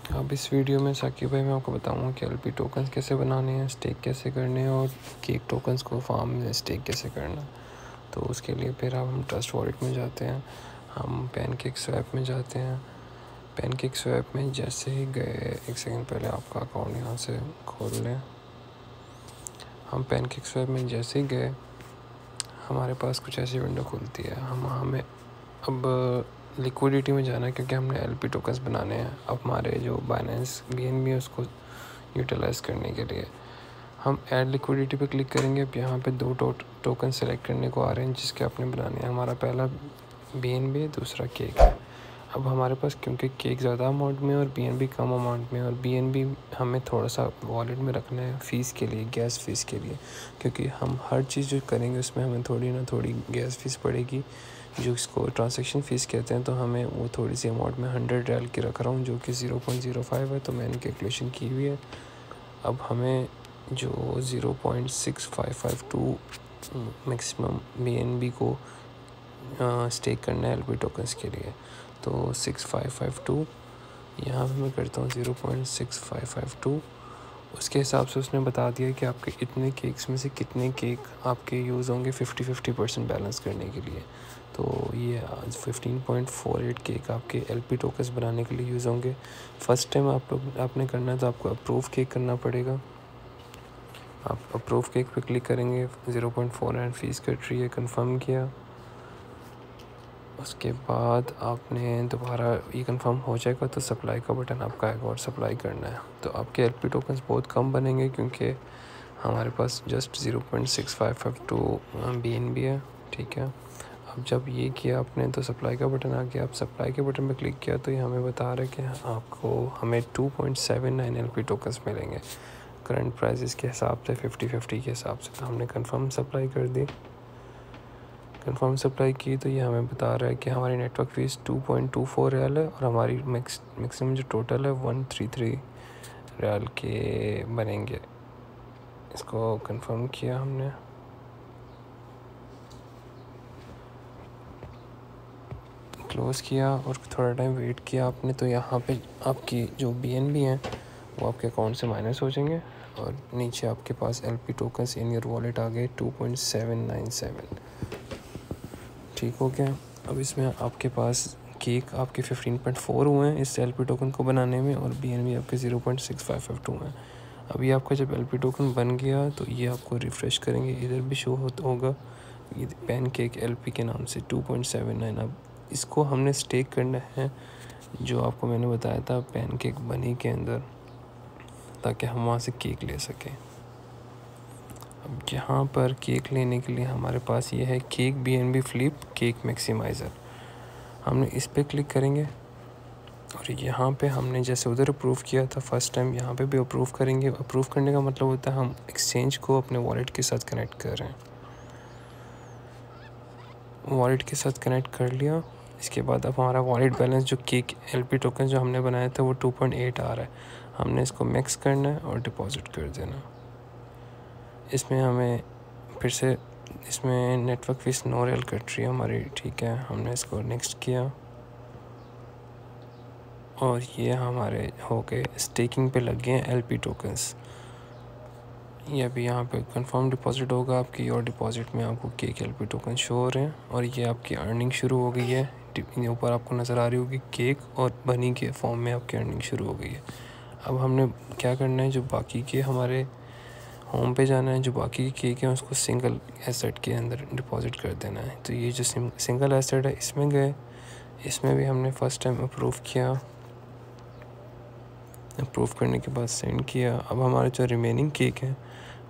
अब इस वीडियो में साकिब भाई मैं आपको बताऊंगा कि एलपी टोकन्स कैसे बनाने हैं, स्टेक कैसे करने हैं और केक टोकन्स को फार्म में स्टेक कैसे करना। तो उसके लिए फिर अब हम ट्रस्ट वॉलेट में जाते हैं, हम पैनकेक स्वैप में जाते हैं। पैनकेक स्वैप में जैसे ही गए, एक सेकंड पहले आपका अकाउंट यहाँ से खोल लें। हम पैनकेक स्वैप में जैसे ही गए हमारे पास कुछ ऐसी विंडो खुलती है। हमें अब लिक्विडिटी में जाना है क्योंकि हमने एलपी टोकन्स बनाने हैं अब हमारे जो बाइनेंस बीएनबी है उसको यूटिलाइज़ करने के लिए। हम ऐड लिक्विडिटी पे क्लिक करेंगे। अब यहाँ पे दो टोकन सेलेक्ट करने को आ रहे हैं जिसके आपने बनाने हैं। हमारा पहला बीएनबी, दूसरा केक है। अब हमारे पास क्योंकि केक ज़्यादा अमाउंट में और बीएनबी कम अमाउंट में, और बीएनबी हमें थोड़ा सा वॉलेट में रखना है फ़ीस के लिए, गैस फ़ीस के लिए, क्योंकि हम हर चीज़ जो करेंगे उसमें हमें थोड़ी ना थोड़ी गैस फ़ीस पड़ेगी, जो इसको ट्रांजैक्शन फ़ीस कहते हैं। तो हमें वो थोड़ी सी अमाउंट में 100 रियाल की रख रहा हूँ जो कि 0.05 है, तो मैंने कैलकुलेशन की हुई है। अब हमें जो 0.6552 मैक्सिमम बीएनबी को स्टेक करना है एलपी टोकन्स के लिए, तो 6552 यहाँ पे मैं करता हूँ 0.6552। उसके हिसाब से उसने बता दिया कि आपके इतने केक्स में से कितने केक आपके यूज़ होंगे 50% बैलेंस करने के लिए। तो ये आज 15.48 केक आपके एलपी टोकन्स बनाने के लिए यूज़ होंगे। फर्स्ट टाइम आपने करना है तो आपको अप्रूव केक करना पड़ेगा। आप अप्रूव केक पे क्लिक करेंगे, 0.49 फ़ीस कट रही है, कंफर्म किया। उसके बाद आपने दोबारा ये कंफर्म हो जाएगा तो सप्लाई का बटन आपका आएगा और सप्लाई करना है। तो आपके एलपी टोकन्स बहुत कम बनेंगे क्योंकि हमारे पास जस्ट 0.6552 बीएनबी है, ठीक है। अब जब ये किया आपने तो सप्लाई का बटन आ गया। आप सप्लाई के बटन पे क्लिक किया तो ये हमें बता रहा है कि हमें 2.79 एलपी टोकन्स मिलेंगे करंट प्राइस के हिसाब से, 50-50 के हिसाब से। तो हमने कंफर्म सप्लाई कर दी। कंफर्म सप्लाई की तो ये हमें बता रहा है कि हमारी नेटवर्क फ़ीस 2.24 रियाल है और हमारी मैक्सिमम जो टोटल है 133 रियाल के बनेंगे। इसको कंफर्म किया हमने। क्लोज़ किया और थोड़ा टाइम वेट किया आपने, तो यहाँ पे आपकी जो बीएनबी हैं वो आपके अकाउंट से माइनस हो जाएंगे और नीचे आपके पास LP tokens in your wallet आ गए 2.797। ठीक हो गया। अब इसमें आपके पास केक आपके 15.4 हुए हैं इस एलपी टोकन को बनाने में और बीएनबी आपके 0.6552 हैं। अभी आपका जब एलपी टोकन बन गया तो ये आपको रिफ़्रेश करेंगे, इधर भी शो होगा ये पैनकेक एलपी के नाम से 2.79। अब इसको हमने स्टेक करना है जो आपको मैंने बताया था पैनकेक बनी के अंदर, ताकि हम वहाँ से केक ले सकें। अब यहाँ पर केक लेने के लिए हमारे पास ये है केक बीएनबी फ्लिप केक मैक्सिमाइज़र। हमने इस पर क्लिक करेंगे और यहाँ पे हमने जैसे उधर अप्रूव किया था फर्स्ट टाइम, यहाँ पे भी अप्रूव करेंगे। अप्रूव करने का मतलब होता है हम एक्सचेंज को अपने वॉलेट के साथ कनेक्ट कर रहे हैं। वॉलेट के साथ कनेक्ट कर लिया। इसके बाद अब हमारा वॉलेट बैलेंस जो केक एलपी टोकन जो हमने बनाया था वो 2.8 आ रहा है। हमने इसको मैक्स करना है और डिपॉजिट कर देना। इसमें हमें फिर से इसमें नेटवर्क फीस 9 रियाल कट रही है हमारी, ठीक है। हमने इसको नेक्स्ट किया और ये हमारे हो गए स्टेकिंग पे लग गए हैं एलपी टोकन्स। ये अभी यहाँ पे कंफर्म डिपॉजिट होगा आपकी और डिपॉजिट में आपको केक एलपी टोकन शो हो रहे हैं और ये आपकी अर्निंग शुरू हो गई है। ऊपर आपको नज़र आ रही होगी केक और बनी के फॉर्म में आपकी अर्निंग शुरू हो गई है। अब हमने क्या करना है, जो बाकी के हमारे होम पे जाना है, जो बाकी के केक हैं उसको सिंगल एसेट के अंदर डिपॉजिट कर देना है। तो ये जो सिंगल एसेट है इसमें गए, इसमें भी हमने फ़र्स्ट टाइम अप्रूव किया। अप्रूव करने के बाद सेंड किया। अब हमारे जो रिमेनिंग केक हैं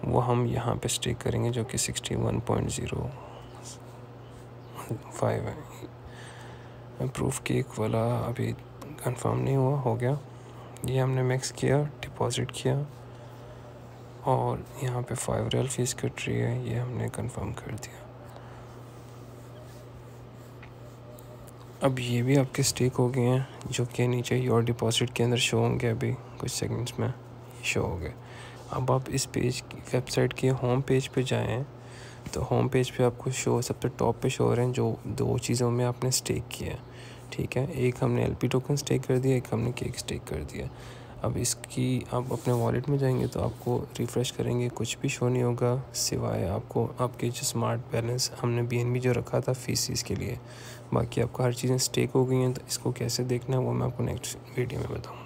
वो हम यहाँ पे स्टेक करेंगे जो कि 61.05 है। अप्रूव केक वाला अभी कंफर्म नहीं हुआ, हो गया। ये हमने मैक्स किया, डिपॉजिट किया और यहाँ पे 5 रियल फ़ीस कट रही है, ये हमने कंफर्म कर दिया। अब ये भी आपके स्टेक हो गए हैं जो कि नीचे योर डिपॉजिट के अंदर शो होंगे, अभी कुछ सेकंड्स में शो हो गए। अब आप इस पेज की वेबसाइट के होम पेज पे जाएं तो होम पेज पे आपको शो सबसे टॉप पे शो हो रहे हैं जो 2 चीज़ों में आपने स्टेक किया है, ठीक है, एक हमने LP टोकन स्टेक कर दिया, एक हमने केक स्टेक कर दिया। अब इसकी आप अपने वॉलेट में जाएंगे तो आपको रिफ़्रेश करेंगे, कुछ भी शो नहीं होगा सिवाय आपको आपके जो स्मार्ट बैलेंस हमने BNB जो रखा था फीस के लिए। बाकी आपको हर चीज़ें स्टेक हो गई हैं। तो इसको कैसे देखना है वो मैं आपको नेक्स्ट वीडियो में बताऊँगा।